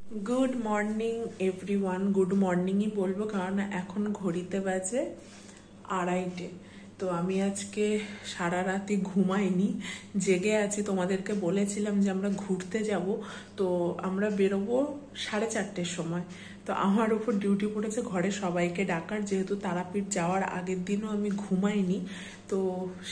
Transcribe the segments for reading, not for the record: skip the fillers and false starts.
Good morning everyone. Good মর্নিংই বলবো কারণ এখন ঘড়িতে বাজে 2:30। তো আমি আজকে সারা রাতে ঘুমাইনি, জেগে আছি। তোমাদেরকে বলেছিলাম যে আমরা ঘুরতে যাব, তো আমরা বেরোবো 4:30-র সময়। তো আমার উপর ডিউটি পড়েছে ঘরে সবাইকে ডাকার, যেহেতু তারাপীঠ যাওয়ার আগের দিনও আমি ঘুমাইনি, তো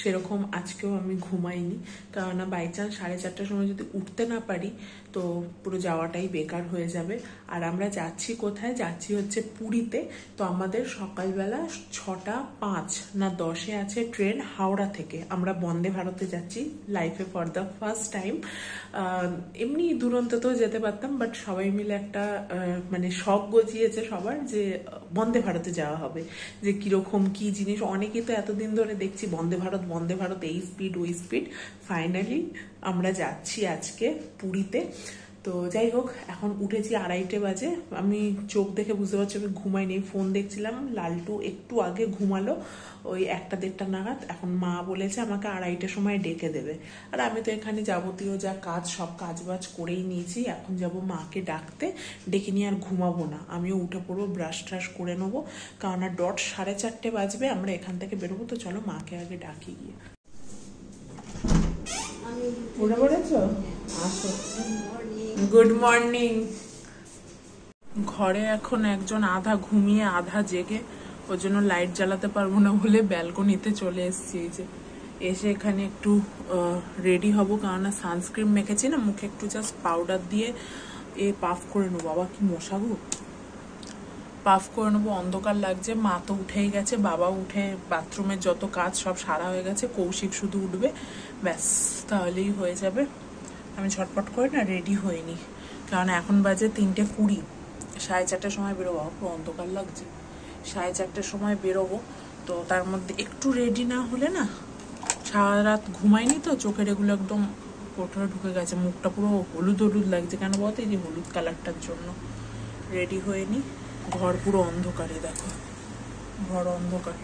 সেরকম আজকেও আমি ঘুমাইনি। কারণ বাই চান্স 4:30-র সময় যদি উঠতে না পারি তো পুরো যাওয়াটাই বেকার হয়ে যাবে। আর আমরা যাচ্ছি কোথায়? যাচ্ছি হচ্ছে পুরীতে। তো আমাদের সকালবেলা 6:05 না 10-এ আছে ট্রেন হাওড়া থেকে। আমরা বন্দে ভারতে যাচ্ছি, লাইফে ফর দ্য ফার্স্ট টাইম। এমনি দুরন্ততেও যেতে পারতাম, বাট সবাই মিলে একটা মানে শখ গজিয়েছে সবার যে বন্দে ভারতে যাওয়া হবে, যে কিরকম কি জিনিস। অনেকেই তো এতদিন ধরে দেখছি বন্দে ভারত বন্দে ভারত, এই স্পিড ওই স্পিড। ফাইনালি আমরা যাচ্ছি আজকে পুরীতে। তো যাই হোক, এখন উঠেছি 2:30 বাজে। আমি চোখ দেখে বুঝতে পারছি আমি ঘুমাইনি, ফোন দেখছিলাম। লালটু একটু আগে ঘুমালো, ওই 1-1:30 নাগাদ। এখন মা বলেছে আমাকে 2:30-র সময় ডেকে দেবে। আর আমি তো এখানে যাবতীয় যা কাজ সব কাজবাজ করেই নিয়েছি। এখন যাব মাকে ডাকতে, ডেকে নিয়ে আর ঘুমাবো না। আমিও উঠে পড়বো, ব্রাশ ট্রাশ করে নেবো, কারণ আর ডট 4:30 বাজবে আমরা এখান থেকে বেরোবো। তো চলো মাকে আগে ডাকি গিয়ে। উঠে পড়েছো? আসো। Good morning. ঘরে এখন একজন আধা ঘুমিয়ে আধা জেগে, ওর জন্য লাইট জ্বালাতে পারবো না বলে ব্যালকনিতে চলে এসেছি। এই যে এসে এখানে একটু রেডি হব, কারণ সানস্ক্রিন মেখেছি না মুখে, একটু জাস্ট পাউডার দিয়ে পাফ করে নেবো। বাবা কি মশা গো! পাফ করে নেবো, অন্ধকার লাগছে। মা তো উঠেই গেছে, বাবা উঠে বাথরুমের যত কাজ সব সারা হয়ে গেছে। কৌশিক শুধু উঠবে, ব্যাস তাহলেই হয়ে যাবে। আমি ঝটপট করে না রেডি হইনি, কারণ এখন বাজে 3:20। 4:30-র সময় বেরোবো, পুরো অন্ধকার লাগছে। 4:30-র সময় বেরোবো, তো তার মধ্যে একটু রেডি না হলে না। সারা রাত ঘুমাইনি তো, চোখের এগুলো একদম কোঠরে ঢুকে গেছে, মুখটা পুরো হলুদ হলুদ লাগছে। কেন বলতো? এই যে হলুদ কালারটার জন্য রেডি হয়নি। ঘর পুরো অন্ধকারে, দেখো ঘর অন্ধকার।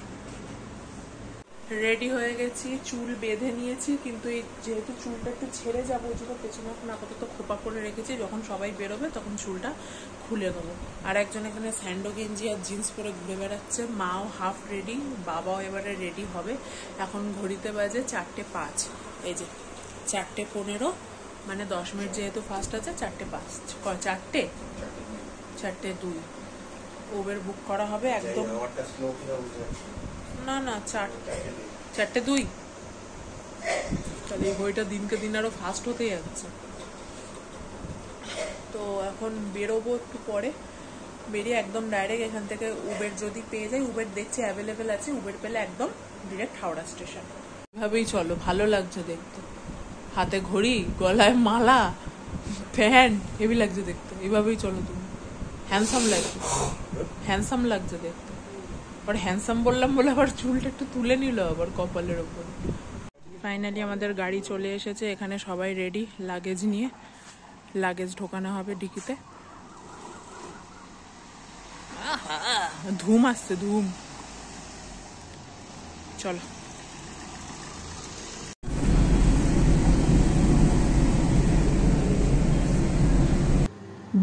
রেডি হয়ে গেছি, চুল বেঁধে নিয়েছি, কিন্তু এই যেহেতু চুলটা একটু ছেড়ে যাবো ওই জন্য পেছনে এখন আপাতত খোপা করে রেখেছি। যখন সবাই বেরোবে তখন চুলটা খুলে দেবো। আর একজন এখানে স্যান্ডো গেঞ্জি আর জিন্স পরে ঘুরে বেড়াচ্ছে। মাও হাফ রেডি, বাবাও এবারে রেডি হবে। এখন ঘড়িতে বাজে 4:05। এই যে 4:15, মানে 10 মিনিট যেহেতু ফার্স্ট আছে। 4:05 4:02 উবের বুক করা হবে একদম। না না 4:02, তাহলে এই বইটা দিনকে দিন আরো ফাস্ট হতে যাচ্ছে। তো এখন বেরোবো একটু পরে, বেরিয়ে একদম ডাইরেক্ট এখান থেকে উবের যদি পেয়ে যাই, উবের দেখছি অ্যাভেলেবেল আছে, উবের পেলে একদম ডিরেক্ট হাওড়া স্টেশন। এভাবেই চলো, ভালো লাগছে দেখতে। হাতে ঘড়ি, গলায় মালা, ফ্যান, হেভি লাগছে দেখতে। এভাবেই চলো তুমি, হ্যান্ডসাম লাগছে, হ্যান্ডসাম লাগছে দেখতে। আবার হ্যান্ডসাম বললাম বলে আবার চুলটা একটু তুলে নিল আবার কপালের ওপর। ফাইনালি আমাদের গাড়ি চলে এসেছে, এখানে সবাই রেডি লাগেজ নিয়ে। লাগেজ ঢোকানো হবে ডিকিতে। ধুম আসছে, ধুম। চলো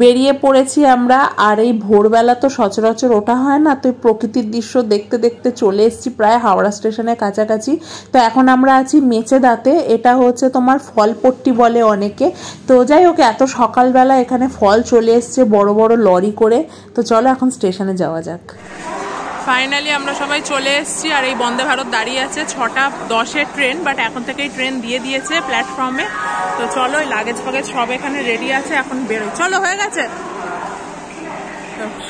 বেরিয়ে পড়েছি আমরা। আর এই ভোরবেলা তো সচরাচর ওঠা হয় না, তো প্রকৃতির দৃশ্য দেখতে দেখতে চলে এসেছি প্রায় হাওড়া স্টেশনের কাছাকাছি। তো এখন আমরা আছি মেচেদাতে, এটা হচ্ছে তোমার ফলপট্টি বলে অনেকে। তো যাই হোক, এত সকালবেলা এখানে ফল চলে এসছে বড় বড় লরি করে। তো চলো এখন স্টেশনে যাওয়া যাক। ফাইনালি আমরা সবাই চলে এসেছি, আর এই বন্দে ভারত দাঁড়িয়ে আছে। 6:10-এর ট্রেন, বাট এখন থেকেই ট্রেন দিয়ে দিয়েছে প্ল্যাটফর্মে। তো চলো, লাগেজ ফাগেজ সব এখানে রেডি আছে, এখন বেরোই। চলো, হয়ে গেছে।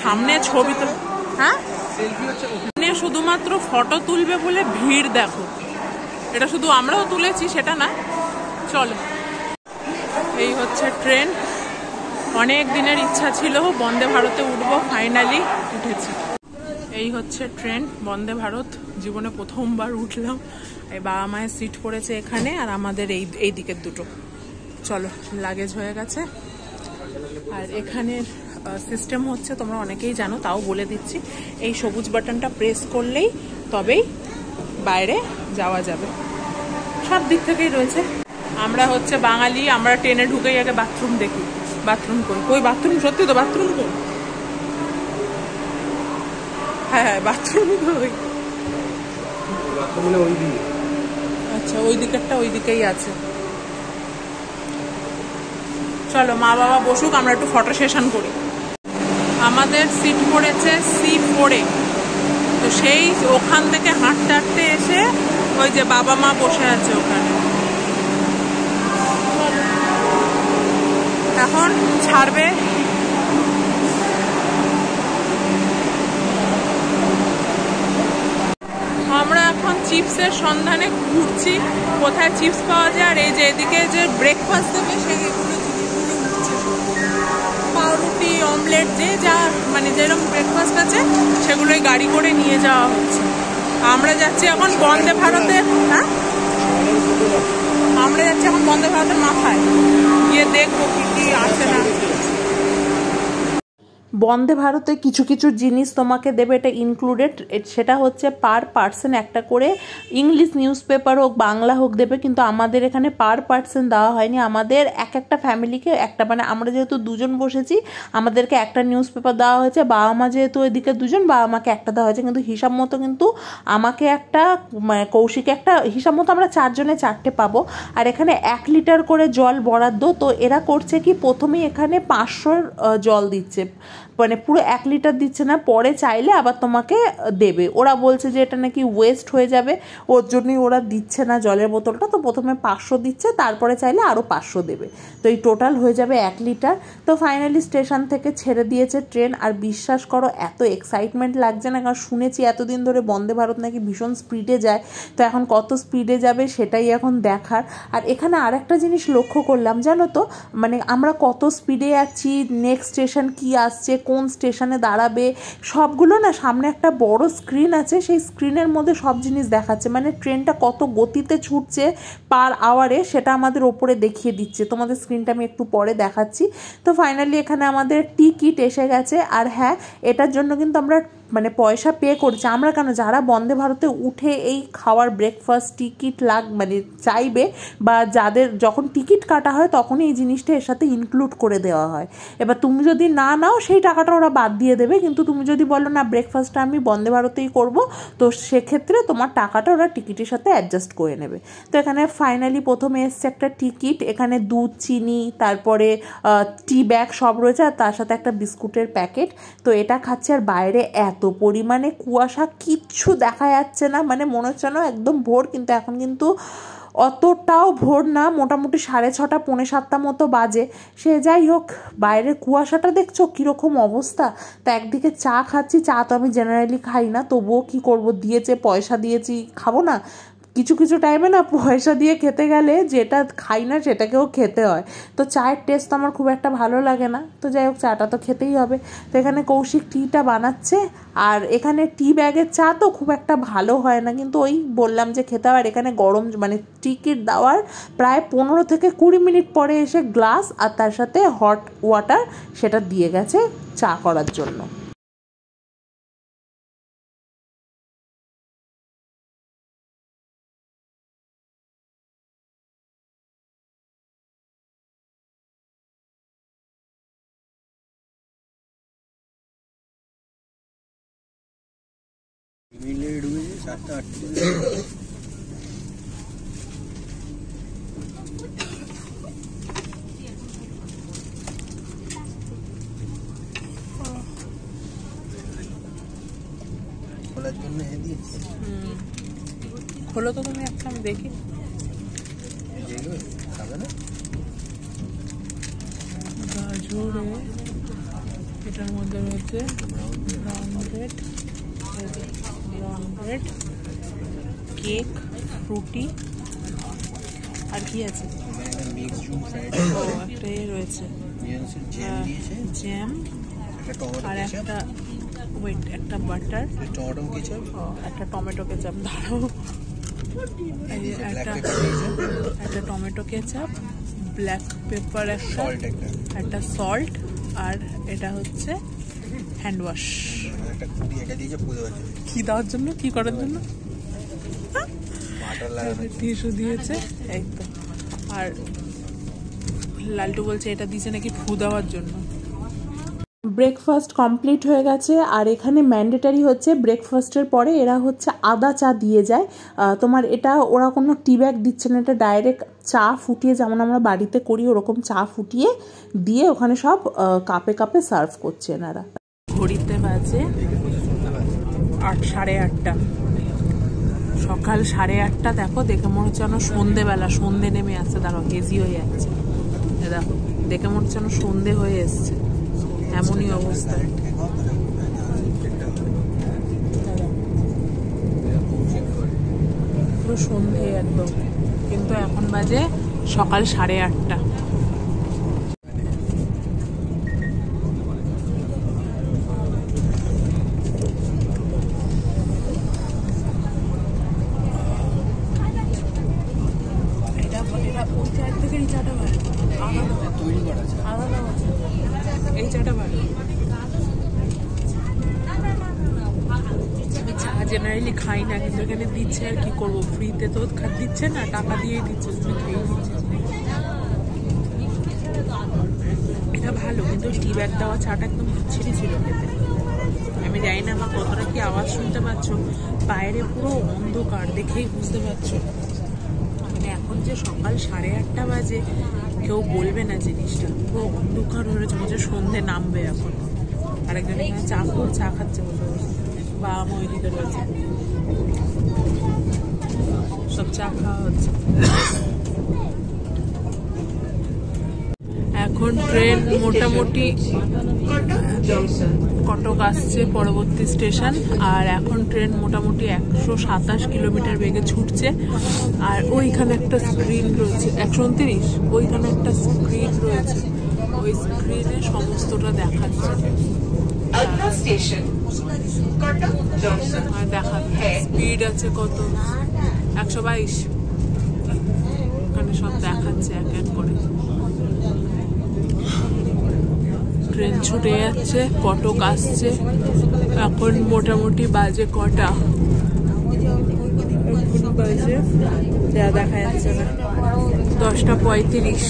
সামনে ছবি তো, হ্যাঁ শুধুমাত্র ফটো তুলবে বলে ভিড় দেখো। এটা শুধু আমরাও তুলেছি সেটা না। চলো, এই হচ্ছে ট্রেন। অনেক দিনের ইচ্ছা ছিল বন্দে ভারতে উঠবো, ফাইনালি উঠেছি। এই হচ্ছে ট্রেন বন্দে ভারত, জীবনে প্রথমবার উঠলাম। এই বাবা মায়ের সিট পড়েছে এখানে, আর আমাদের এই দিকের দুটো। চলো, লাগেজ হয়ে গেছে। আর এখানের সিস্টেম হচ্ছে, তোমরা অনেকেই জানো, তাও বলে দিচ্ছি। এই সবুজ বাটনটা প্রেস করলেই তবেই বাইরে যাওয়া যাবে। সব দিক থেকেই রয়েছে। আমরা হচ্ছে বাঙালি, আমরা ট্রেনে ঢুকেই আগে বাথরুম দেখি। বাথরুম কই বাথরুম, সত্যি তো বাথরুম কই? হ্যাঁ বাথরুম কই? আচ্ছা ওই দিকেরটা ওই দিকেই আছে। চলো মা বাবা বসুক, আমরা একটু ফটো সেশন করি। আমাদের সিট পড়েছে C4-এ, তো সেই ওখান থেকে হাঁটতে হাঁটতে এসে ওই যে বাবা মা বসে আছে ওখানে। এখন ছাড়বে। আমরা এখন চিপসের সন্ধানে ঘুরছি, কোথায় চিপস পাওয়া যায়। আর এই যে এদিকে যে ব্রেকফাস্ট দেবে সেইগুলো জিনিসগুলো ঘুরছে, পাউরুটি অমলেট যে যা মানে যেরকম ব্রেকফাস্ট আছে সেগুলোই গাড়ি করে নিয়ে যাওয়া হচ্ছে। আমরা যাচ্ছি এখন বন্দে ভারতের, হ্যাঁ আমরা যাচ্ছি এখন বন্দে ভারতের মাথায় গিয়ে দেখবো কি কি আছে না। বন্দে ভারতে কিছু কিছু জিনিস তোমাকে দেবে, এটা ইনক্লুডেড, সেটা হচ্ছে পার পার্সন একটা করে ইংলিশ নিউজ পেপার হোক বাংলা হোক দেবে, কিন্তু আমাদের এখানে পার পার্সন দেওয়া হয়নি। আমাদের একটা ফ্যামিলিকে একটা, মানে আমরা যেহেতু দুজন বসেছি আমাদেরকে একটা নিউজ পেপার দেওয়া হয়েছে, বাবা মা যেহেতু এদিকে দুজন বাবা মাকে একটা দেওয়া হয়েছে, কিন্তু হিসাব মতো কিন্তু আমাকে একটা, মানে কৌশিকে একটা, হিসাব মতো আমরা 4 জনে 4টে পাবো। আর এখানে 1 লিটার করে জল বরাদ্দ। তো এরা করছে কি, প্রথমেই এখানে 500 জল দিচ্ছে, মানে পুরো 1 লিটার দিচ্ছে না, পরে চাইলে আবার তোমাকে দেবে। ওরা বলছে যে এটা নাকি ওয়েস্ট হয়ে যাবে, ওর জন্যই ওরা দিচ্ছে না জলের বোতলটা। তো প্রথমে 500 দিচ্ছে, তারপরে চাইলে আরও 500 দেবে, তো এই টোটাল হয়ে যাবে 1 লিটার। তো ফাইনালি স্টেশন থেকে ছেড়ে দিয়েছে ট্রেন। আর বিশ্বাস করো এত এক্সাইটমেন্ট লাগছে না, কারণ শুনেছি এতদিন ধরে বন্দে ভারত নাকি ভীষণ স্পিডে যায়, তো এখন কত স্পিডে যাবে সেটাই এখন দেখার। আর এখানে আরেকটা জিনিস লক্ষ্য করলাম জানো তো, মানে আমরা কত স্পিডে যাচ্ছি, নেক্সট স্টেশন কি আসছে, কোন স্টেশনে দাঁড়াবে, সবগুলো না সামনে একটা বড় স্ক্রিন আছে, সেই স্ক্রিনের মধ্যে সব জিনিস দেখাচ্ছে, মানে ট্রেনটা কত গতিতে ছুটছে পার আওয়ারে সেটা আমাদের ওপরে দেখিয়ে দিচ্ছে। তোমাদের স্ক্রিনটা আমি একটু পরে দেখাচ্ছি। তো ফাইনালি এখানে আমাদের টিকিট এসে গেছে। আর হ্যাঁ, এটার জন্য কিন্তু আমরা মানে পয়সা পে করছে। আমরা কেন, যারা বন্দে ভারতে উঠে এই খাওয়ার ব্রেকফাস্ট টিকিট মানে চাইবে, বা যাদের যখন টিকিট কাটা হয় তখনই এই জিনিসটা এর সাথে ইনক্লুড করে দেওয়া হয়। এবার তুমি যদি না নাও সেই টাকাটা ওরা বাদ দিয়ে দেবে, কিন্তু তুমি যদি বলো না ব্রেকফাস্টটা আমি বন্দে ভারতেই করব, তো সেক্ষেত্রে তোমার টাকাটা ওরা টিকিটের সাথে অ্যাডজাস্ট করে নেবে। তো এখানে ফাইনালি প্রথমে এসছে একটা টিকিট, এখানে দুধ, চিনি, তারপরে টি ব্যাগ সব রয়েছে, আর তার সাথে একটা বিস্কুটের প্যাকেট। তো এটা খাচ্ছে, আর বাইরে এত পরিমাণে কুয়াশা, কিচ্ছু দেখা যাচ্ছে না, মানে মনে হচ্ছে না একদম ভোর, কিন্তু এখন কিন্তু অতটাও ভোর না, মোটামুটি 6:30 পৌনে 7টা মতো বাজে। সে যাই হোক, বাইরের কুয়াশাটা দেখছো কীরকম অবস্থা। তা একদিকে চা খাচ্ছি, চা তো আমি জেনারেলি খাই না, তবুও কী করবো, দিয়েছে পয়সা দিয়েছি, খাবো না? কিছু কিছু টাইমে না পয়সা দিয়ে খেতে গেলে যেটা খাই না সেটাকেও খেতে হয়। তো চায়ের টেস্ট তো আমার খুব একটা ভালো লাগে না, তো যাই হোক চাটা তো খেতেই হবে। তো এখানে কৌশিক টিটা বানাচ্ছে, আর এখানে টি ব্যাগের চা তো খুব একটা ভালো হয় না, কিন্তু ওই বললাম যে খেতে হয়। আর এখানে গরম মানে টিকিট দেওয়ার প্রায় 15 থেকে 20 মিনিট পরে এসে গ্লাস আর তার সাথে হট ওয়াটার সেটা দিয়ে গেছে চা করার জন্য। খোলো তো তুমি একটা, আমি দেখি। গাজরে এটার মধ্যে রয়েছে ব্রাউন ব্রেড, কেক, ফ্রুটি, আর কি আছে, ও একটা রয়েছে জ্যাম, আর একটা ওয়েট, একটা বাটার, একটা টমেটো কেচাপ, দাঁড়াও, একটা টমেটো কেচাপ, ব্ল্যাক পেপার, একটা সল্ট, আর এটা হচ্ছে হ্যান্ড ওয়াশ। কি দেওয়ার জন্য, কি করার জন্য? টিস্যু দিয়েছে একদম। আর লালটু বলছে এটা দিছে নাকি ফু দেওয়ার জন্য। ব্রেকফাস্ট কমপ্লিট হয়ে গেছে। আর এখানে ম্যান্ডেটারি হচ্ছে ব্রেকফাস্টের পরে এরা হচ্ছে আদা চা দিয়ে যায়। তোমার এটা ওরা কোনো টি ব্যাগ দিচ্ছে না, এটা ডাইরেক্ট চা ফুটিয়ে যেমন আমরা বাড়িতে করি ওরকম চা ফুটিয়ে দিয়ে ওখানে সব কাপে কাপে সার্ভ করছে এনারা। ঘড়িতে বাজে 8:30, সকাল 8:30। দেখো দেখে মনে হচ্ছে যেন সন্ধেবেলা, সন্ধে নেমে আসছে। দেখো হেজি হয়ে যাচ্ছে, দেখো দেখে মনে হচ্ছে যেন সন্ধে হয়ে এসছে, এমনই অবস্থা। পুরো সন্ধে একদম, কিন্তু এখন বাজে সকাল 8:30। এই চাটা ভালো। আমি চা জেনারেলি খাই না, কিন্তু এখানে দিচ্ছে আর কি করবো, ফ্রিতে তো দিচ্ছে না, টাকা দিয়েই দিচ্ছে, খেয়ে দিচ্ছে। এটা ভালো, কিন্তু টি ব্যাগ দেওয়া চাটা একদম বিচ্ছিরি ছিল খেতে। আমি জানি না আমার কতটা কি আওয়াজ শুনতে পাচ্ছ, বাইরে পুরো অন্ধকার, দেখেই বুঝতে পারছো। মানে এখন যে সকাল 8:30 বাজে, কেউ বলবে না জিনিসটা, পুরো অন্ধকার হয়ে চলছে, সন্ধে নামবে এখন। আরেকজন এখানে চা খাচ্ছে বসে বসে, বা ওই দিকে রয়েছে, সব চা খাওয়া হচ্ছে। এখন ট্রেন মোটামুটি কটক আসছে পরবর্তী স্টেশন, আর এখন ট্রেন মোটামুটি 127 কিলোমিটার বেগে ছুটছে। আর ওইখানে একটা স্ক্রিন রয়েছে 129, ওইখানে একটা স্ক্রিন রয়েছে, ওই স্ক্রিনে সমস্তটা দেখাচ্ছে। আর দেখাবে স্পিড আছে কত, 122, ওখানে সব দেখাচ্ছে এক এক করে। ট্রেন ছুটে যাচ্ছে, কটক আসছে। এখন মোটামুটি বাজে কটা, বাজে যা দেখা যাচ্ছে না, 10:35।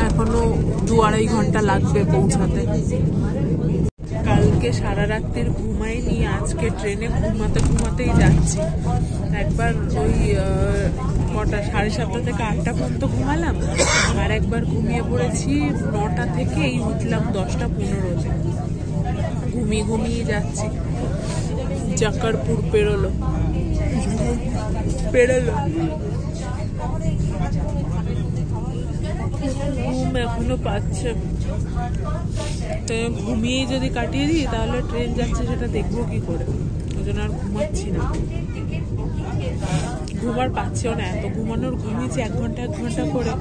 এখনো 2-2.5 ঘন্টা লাগবে পৌঁছাতে। কালকে সারা রাত্রির ঘুমাইনি, আজকে ট্রেনে ঘুমাতেই যাচ্ছি। একবার ওই কটা 7:30 থেকে 8টা পর্যন্ত ঘুমালাম, আর একবার ঘুমিয়ে পড়েছি 9টা থেকে, এই উঠলাম 10:15-তে। ঘুমিয়ে যাচ্ছি। জাকারপুর পেরোলো। ঘুম এখনো পাচ্ছে, ঘুমিয়ে যদি কাটিয়ে দিই তাহলে ট্রেন যাচ্ছে সেটা দেখবো কি করে, ওই জন্য আর ঘুমাচ্ছি না। ঘুমার পাচ্ছেও না, এত ঘুমানোর ঘুমিয়েছি 1 ঘন্টা করে।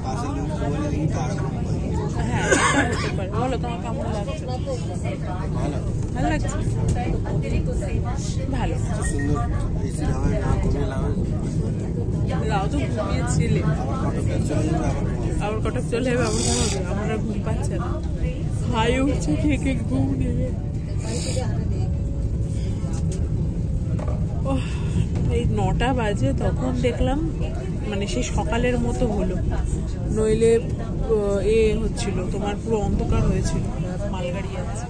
হ্যাঁ এটা হতে পারে। বলো তোমার কেমন লাগছে? ভালো লাগছে, ভালো। লাও তো ঘুমিয়েছিলে, আবার কটক চলে যাবে, আবার ঘুমাবে। আমার আর ঘুম পাচ্ছে না, হাই উঠছে, খেয়ে ঘুম নেবে। এই 9টা বাজে, তখন দেখলাম মানে সেই সকালের মতো হলো, নইলে হচ্ছিল তোমার, পুরো অন্ধকার হয়েছিল। মালগাড়ি যাচ্ছে,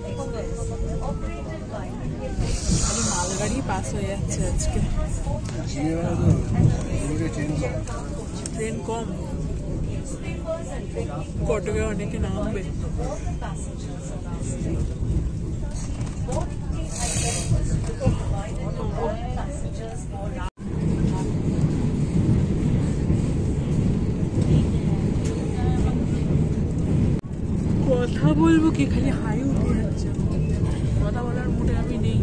মালগাড়ি পাস হয়ে যাচ্ছে আজকে। ট্রেন কম, কটকে অনেকে নামবে। কথা বলবো কি, খালি হাই উঠে যাচ্ছে, কথা বলার মুডে আমি নেই।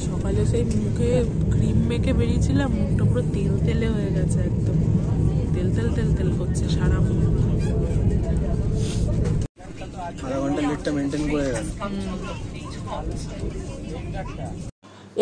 সকালে সেই মুখে ক্রিম মেখে বেরিয়েছিলাম, মুখটা পুরো তেলে হয়ে গেছে, একদম তেল করছে সারা মুখ। আধা ঘন্টা লেটটা মেনটেন করে গেল।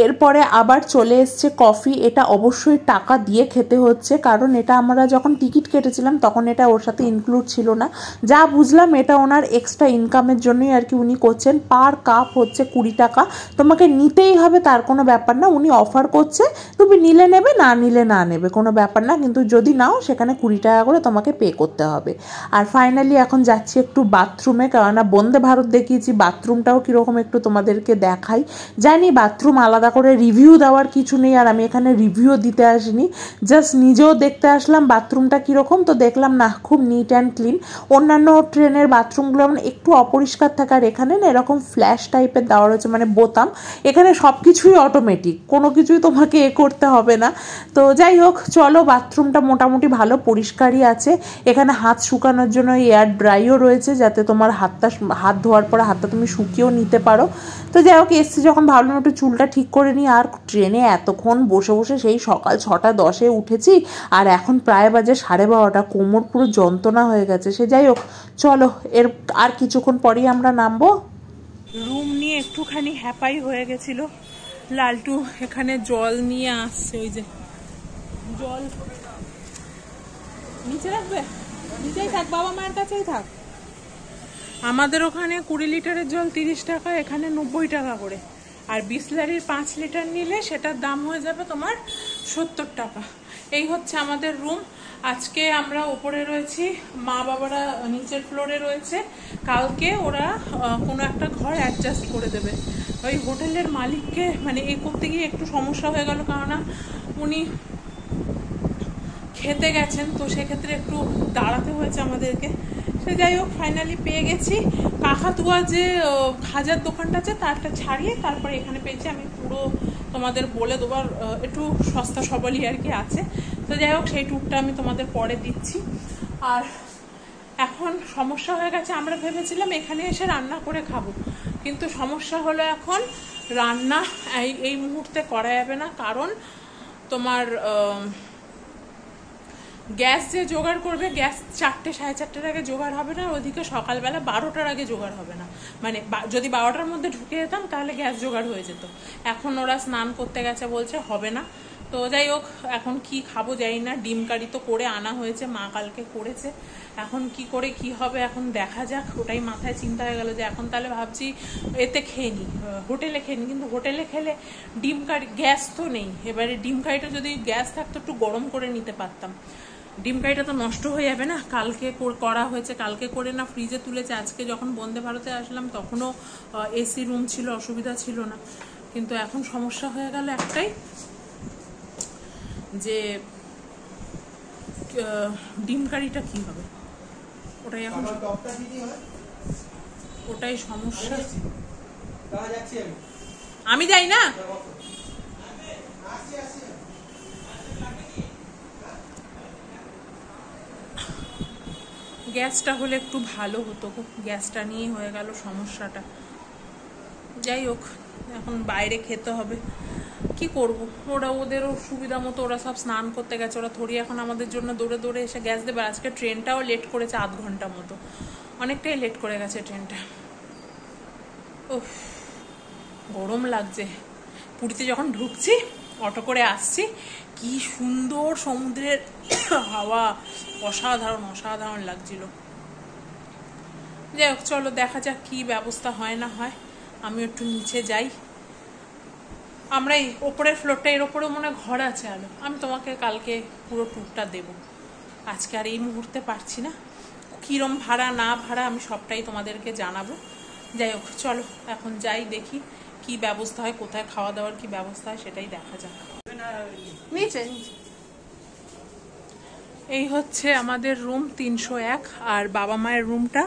এরপরে আবার চলে এসছে কফি। এটা অবশ্যই টাকা দিয়ে খেতে হচ্ছে, কারণ এটা আমরা যখন টিকিট কেটেছিলাম তখন এটা ওর সাথে ইনক্লুড ছিল না। যা বুঝলাম এটা ওনার এক্সট্রা ইনকামের জন্যই আর কি উনি করছেন। পার কাপ হচ্ছে 20 টাকা, তোমাকে নিতেই হবে তার কোনো ব্যাপার না, উনি অফার করছে, তুমি নিলে নেবে, না নিলে না নেবে, কোনো ব্যাপার না, কিন্তু যদি নাও সেখানে 20 টাকা করে তোমাকে পে করতে হবে। আর ফাইনালি এখন যাচ্ছি একটু বাথরুমে, কেননা বন্দে ভারত দেখিয়েছি, বাথরুমটাও কীরকম একটু তোমাদেরকে দেখাই। জানি বাথরুম আলাদা করে রিভিউ দেওয়ার কিছু নেই, আর আমি এখানে রিভিউ দিতে আসিনি, জাস্ট নিজেও দেখতে আসলাম বাথরুমটা কীরকম। তো দেখলাম না, খুব নিট অ্যান্ড ক্লিন। অন্যান্য ট্রেনের বাথরুমগুলো মানে একটু অপরিষ্কার থাকে, আর এখানে না এরকম ফ্ল্যাশ টাইপের দেওয়া রয়েছে, মানে বোতাম। এখানে সব কিছুই অটোমেটিক, কোনো কিছুই তোমাকে করতে হবে না। তো যাই হোক, চলো, বাথরুমটা মোটামুটি ভালো পরিষ্কারই আছে। এখানে হাত শুকানোর জন্য এয়ার ড্রাইও রয়েছে, যাতে তোমার হাত ধোয়ার পরে হাতটা তুমি শুকিয়েও নিতে পারো। তো যাই হোক, এসছি যখন ভাবলাম একটু চুলটা ঠিক করে নিই। আর ট্রেনে এতক্ষণ বসে বসে সেই সকাল 6:10 উঠেছি, আর এখন প্রায় বাজে 12:30, কোমর পুরো যন্ত্রণা হয়ে গেছে। সে যাই হোক, চলো, এর আর কিছুক্ষণ পরেই আমরা নামবো। রুম নিয়ে একটুখানি হ্যাপাই হয়ে গেছিল। লালটু এখানে জল নিয়ে আসছে, ওই যে জল নিচে রাখবে, নিচেই থাক, বাবা মায়ের কাছেই থাক। আমাদের ওখানে 20 লিটারের জল 30 টাকা, এখানে 90 টাকা করে। আর বিসলারির 5 লিটার নিলে সেটার দাম হয়ে যাবে তোমার 70 টাকা। এই হচ্ছে আমাদের রুম। আজকে আমরা উপরে রয়েছি, মা বাবারা নিচের ফ্লোরে রয়েছে। কালকে ওরা কোনো একটা ঘর অ্যাডজাস্ট করে দেবে। ওই হোটেলের মালিককে মানে এই করতে গিয়ে একটু সমস্যা হয়ে গেল, কেননা উনি খেতে গেছেন, তো সেক্ষেত্রে একটু দাঁড়াতে হয়েছে আমাদেরকে। সে যাই হোক, ফাইনালি পেয়ে গেছি। কাকাতুয়া যে খাজার দোকানটা আছে তারটা ছাড়িয়ে তারপরে এখানে পেয়েছি। আমি পুরো তোমাদের বলে দেবার, একটু সস্তা সবলই আর কি আছে। তো যাই হোক, সেই ট্যুরটা আমি তোমাদের পরে দিচ্ছি। আর এখন সমস্যা হয়ে গেছে, আমরা ভেবেছিলাম এখানে এসে রান্না করে খাবো, কিন্তু সমস্যা হলো এখন রান্না এই মুহূর্তে করা যাবে না, কারণ তোমার গ্যাস যে জোগাড় করবে, গ্যাস 4টে 4:30টার আগে জোগাড় হবে না, ওদিকে সকালবেলা 12টার আগে জোগাড় হবে না। মানে যদি 12টার মধ্যে ঢুকে যেতাম তাহলে গ্যাস জোগাড় হয়ে যেত। এখন ওরা স্নান করতে গেছে, বলছে হবে না। তো যাই হোক, এখন কি খাবো জানি না। ডিম কারি তো করে আনা হয়েছে, মা কালকে করেছে। এখন কি করে কি হবে এখন দেখা যাক, ওটাই মাথায় চিন্তা হয়ে গেল যে এখন তাহলে ভাবছি এতে খেয়ে নিই, হোটেলে খেয়ে নিই। কিন্তু হোটেলে খেলে ডিম কারি, গ্যাস তো নেই। এবারে ডিম কারিটা যদি গ্যাস থাকতো একটু গরম করে নিতে পারতাম। ডিম কারিটা তো নষ্ট হয়ে যাবে না। কালকে করা হয়েছে, কালকে করে না ফ্রিজে তুলেছে। আজকে যখন বন্দে ভারতে আসলাম তখনও এসি রুম ছিল, অসুবিধা ছিল না। কিন্তু এখন সমস্যা হয়ে গেল একটাই, যে ডিম কারিটা কি হবে, ওটাই এখন, ওটাই সমস্যা। আমি যাই না, গ্যাসটা হলে একটু ভালো হতো, গ্যাসটা নিয়ে হয়ে গেল সমস্যাটা। যাই হোক, এখন বাইরে খেতে হবে, কি করব। ওরা ওদেরও সুবিধা মতো ওরা সব স্নান করতে গেছে, ওরা থরি এখন আমাদের জন্য দৌড়ে দৌড়ে এসে গ্যাস দেবে। আজকে ট্রেনটাও লেট করেছে, 1/2 ঘন্টা মতো, অনেকটাই লেট করে গেছে ট্রেনটা। উফ, গরম লাগছে। পুরীতে যখন ঢুকছি, অটো করে আসছি, কি সুন্দর সমুদ্রের হাওয়া, অসাধারণ অসাধারণ লাগছিল। যাই হোক, চলো দেখা যাক কি ব্যবস্থা হয় না হয়। আমি একটু নিচে যাই। আমরা এই ওপরের ফ্লোরটা, এর ওপরেও মনে হয় ঘর আছে আলো। আমি তোমাকে কালকে পুরো ট্যুরটা দেব, আজকে আর এই মুহূর্তে পারছি না। কীরম ভাড়া না ভাড়া আমি সবটাই তোমাদেরকে জানাবো। যাই হোক, চলো এখন যাই, দেখি কি ব্যবস্থা হয়, কোথায় খাওয়া দাওয়ার কি ব্যবস্থা হয় সেটাই দেখা যাক। নিচে নিচে এই হচ্ছে আমাদের রুম 301, আর বাবা মায়ের রুমটা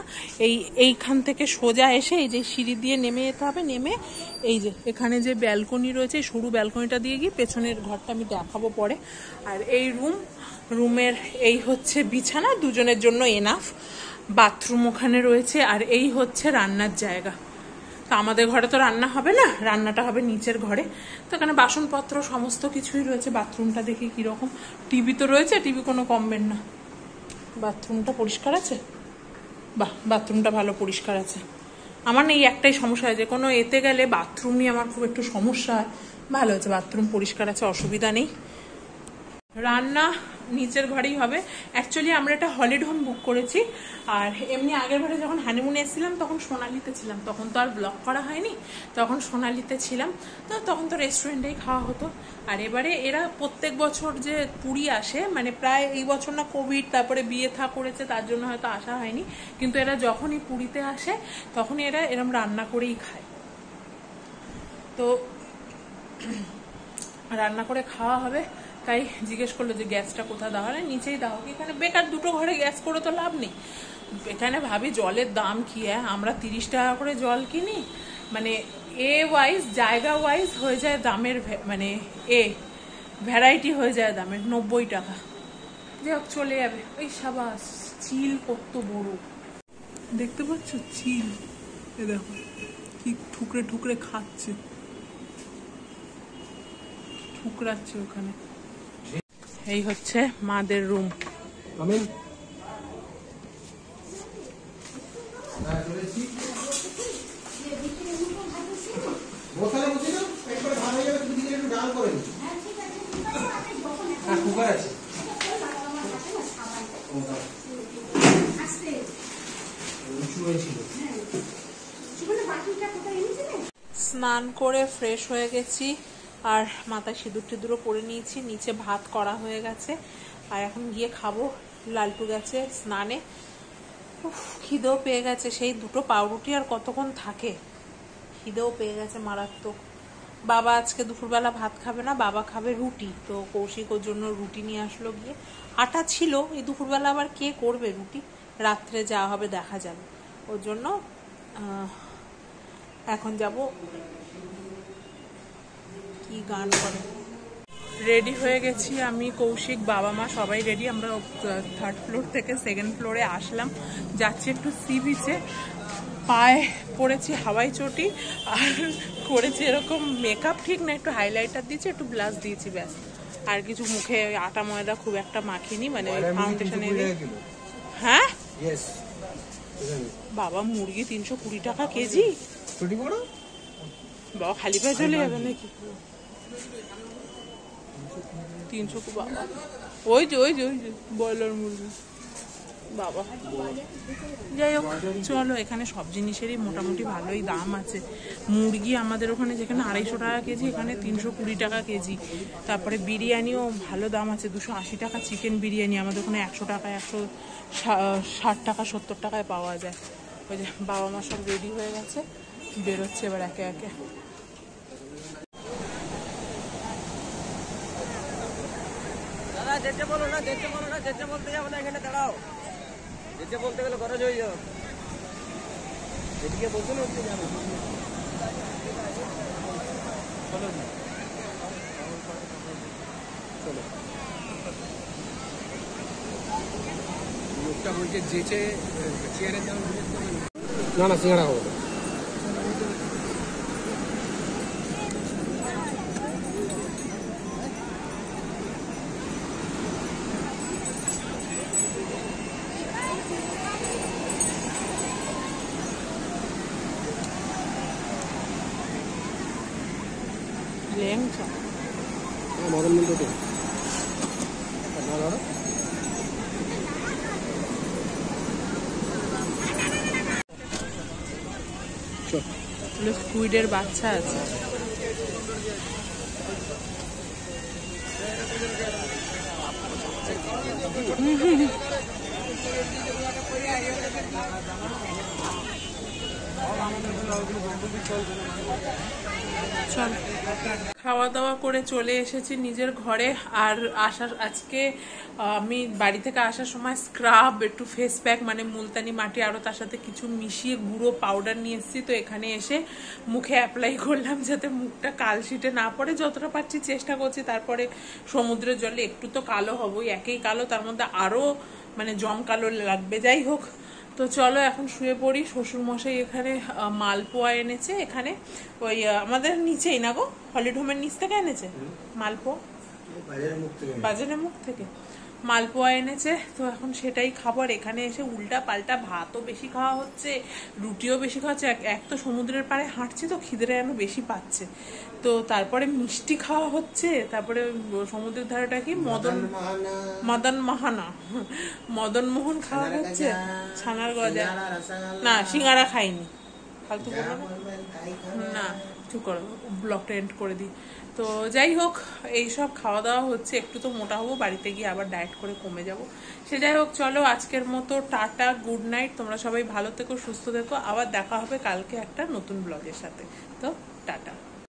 এইখান থেকে সোজা এসে এই যে সিঁড়ি দিয়ে নেমে যেতে হবে। নেমে এই যে এখানে যে ব্যালকনি রয়েছে, সরু ব্যালকনিটা দিয়ে গিয়ে পেছনের ঘরটা আমি দেখাবো পরে। আর এই রুমের এই হচ্ছে বিছানা, দুজনের জন্য এনাফ। বাথরুম ওখানে রয়েছে, আর এই হচ্ছে রান্নার জায়গা। তো আমাদের ঘরে তো রান্না হবে না, রান্নাটা হবে নিচের ঘরে। তো এখানে বাসনপত্র সমস্ত কিছুই রয়েছে। বাথরুমটা দেখি কিরকম, টিভি তো রয়েছে, টিভি কোনো কমবেন না। বাথরুমটা পরিষ্কার আছে, বাহ, বাথরুমটা ভালো পরিষ্কার আছে। আমার না এই একটাই সমস্যা হয়, যে কোনো এতে গেলে বাথরুম নিয়ে আমার খুব একটু সমস্যা হয়, ভালো আছে, বাথরুম পরিষ্কার আছে, অসুবিধা নেই। রান্না নিচের ঘরেই হবে। অ্যাকচুয়ালি আমরা একটা হলিডে হোম বুক করেছি, আর এমনি আগের বারে যখন হানিমুনে এসেছিলাম তখন সোনালিতে ছিলাম, তখন তো আর ব্লগ করা হয়নি, তখন সোনালিতে ছিলাম, তো তখন তো রেস্টুরেন্টেই খাওয়া হতো। আর এবারে এরা প্রত্যেক বছর যে পুরী আসে, মানে প্রায় এই বছর না কোভিড তারপরে বিয়ে থা করেছে তার জন্য হয়তো আসা হয়নি, কিন্তু এরা যখনই পুরীতে আসে তখনই এরা এরম রান্না করেই খায়। তো রান্না করে খাওয়া হবে, তাই জিজ্ঞেস করলো যে গ্যাসটা কোথায় দেওয়া হয়, নিচেই দাও। এখানে বেকার দুটো ঘরে গ্যাস করে তো লাভ নেই। এখানে ভাবি জলের দাম কি, আমরা 30 টাকা করে জল কিনি, মানে এ ওয়াইজ জায়গা ওয়াইজ হয়ে যায় দামের, মানে ভ্যারাইটি হয়ে যায় দামের, 90 টাকা। যাই হোক চলে যাবে। ওই সাবাস, চিল কত বড় দেখতে পাচ্ছ, চিল এ দেখো কি ঠুকরে ঠুকরে খাচ্ছে, ঠুকরাচ্ছে ওখানে। এই হচ্ছে মাদের রুম। স্নান করে ফ্রেশ হয়ে গেছি, আর মাথায় সিঁদুর টিঁদুরও পরে নিয়েছি, নিচে ভাত করা হয়ে গেছে, আর এখন গিয়ে খাবো। লালটু গেছে স্নানে, খিদেও পেয়ে গেছে, সেই দুটো পাউরুটি আর কতক্ষণ থাকে, খিদেও পেয়ে গেছে মারাত্মক। বাবা আজকে দুপুরবেলা ভাত খাবে না, বাবা খাবে রুটি, তো কৌশিক ওর জন্য রুটি নিয়ে আসলো গিয়ে। আটা ছিল, এই দুপুরবেলা আবার কে করবে রুটি, রাত্রে যা হবে দেখা যাবে, ওর জন্য এখন যাব। কি গান করে। রেডি হয়ে গেছি আমি, কৌশিক, বাবা মা সবাই রেডি। আমরা 3rd ফ্লোর থেকে 2nd ফ্লোরে আসলাম, যাচ্ছি একটু সি বিচে। পায়ে পরেছি হাওয়াই চটি, আর করেছি এরকম মেকআপ, ঠিক না, একটু হাইলাইটার দিয়েছি, একটু ব্লাশ দিয়েছি, ব্যাস। আর কিছু মুখে আটা ময়দা খুব একটা মাখিনি, মানে ফাউন্ডেশন। হ্যাঁ বাবা, মুরগি 320 টাকা কেজি, বাবা খালি পায়ে চলে যাবে নাকি? 300, বাবা ওই যে ব্রয়লার মুরগি, বাবা। যাই হোক চলো, এখানে সব জিনিসেরই মোটামুটি ভালোই দাম আছে। মুরগি আমাদের ওখানে যেখানে 250 টাকা কেজি, এখানে 320 টাকা কেজি। তারপরে বিরিয়ানিও ভালো দাম আছে, 280 টাকা চিকেন বিরিয়ানি, আমাদের ওখানে 100 টাকা, 160 টাকা, 70 টাকায় পাওয়া যায়। ওই যে বাবা মা সব রেডি হয়ে গেছে, বেরোচ্ছে এবার একে একে। যেতে বলো না, যেতে বলতে যাবো না, এখানে দাঁড়াও। যেতে বলতে গেলে খরচ হয়ে যাবে, এদিকে বলতে না যাবে। চলো লোকটা বলছে যেচে চেয়ারের দাম না সিঙ্গারা খাবো। মদন মিল স্কুইডের বাচ্চা আছে। চল, খাওয়া দাওয়া করে চলে এসেছি নিজের ঘরে। আর আজকে আমি বাড়ি থেকে আসার সময় স্ক্রাব, একটু ফেস প্যাক, মানে মুলতানি মাটি, আরও তার সাথে কিছু মিশিয়ে গুঁড়ো পাউডার নিয়ে এসেছি। তো এখানে এসে মুখে অ্যাপ্লাই করলাম যাতে মুখটা কালশিটে না পড়ে, যতটা পারছি চেষ্টা করছি। তারপরে সমুদ্রের জলে একটু তো কালো হবই, একেই কালো, তার মধ্যে আরও মানে জম কালো লাগবে। যাই হোক, তো চলো এখন শুয়ে পড়ি। শ্বশুরমশাই এখানে মালপোয়া এনেছে, এখানে ওই আমাদের নিচেই না গো, হলিডে হোমের নিচ থেকে এনেছে মালপোয়া, বাজারের মুখ থেকে। মালপোয়া এনেছে, তো এখন সেটাই খাবো। আর এখানে এসে উল্টা পাল্টা ভাতও বেশি খাওয়া হচ্ছে, রুটিও বেশি খাওয়া হচ্ছে। এক তো সমুদ্রের পাড়ে হাঁটছি, তো খিদেটা যেন বেশি পাচ্ছে। তো তারপরে মিষ্টি খাওয়া হচ্ছে, তারপরে সমুদ্রের ধারেটা কি মদন মোহন খাওয়া হচ্ছে, ছানার গজা। না, সিঙ্গারা খাইনি, ফালতু বলবো না। চুপ করো, ব্লগটা এন্ড করে দিই। তো যাই হোক, এইসব খাওয়া দাওয়া হচ্ছে, একটু তো মোটা হবো, বাড়িতে গিয়ে আবার ডায়েট করে কমে যাব। সে যাই হোক, চলো আজকের মতো টাটা, গুড নাইট। তোমরা সবাই ভালো থেকো, সুস্থ থেকো। আবার দেখা হবে কালকে একটা নতুন ব্লগের সাথে। তো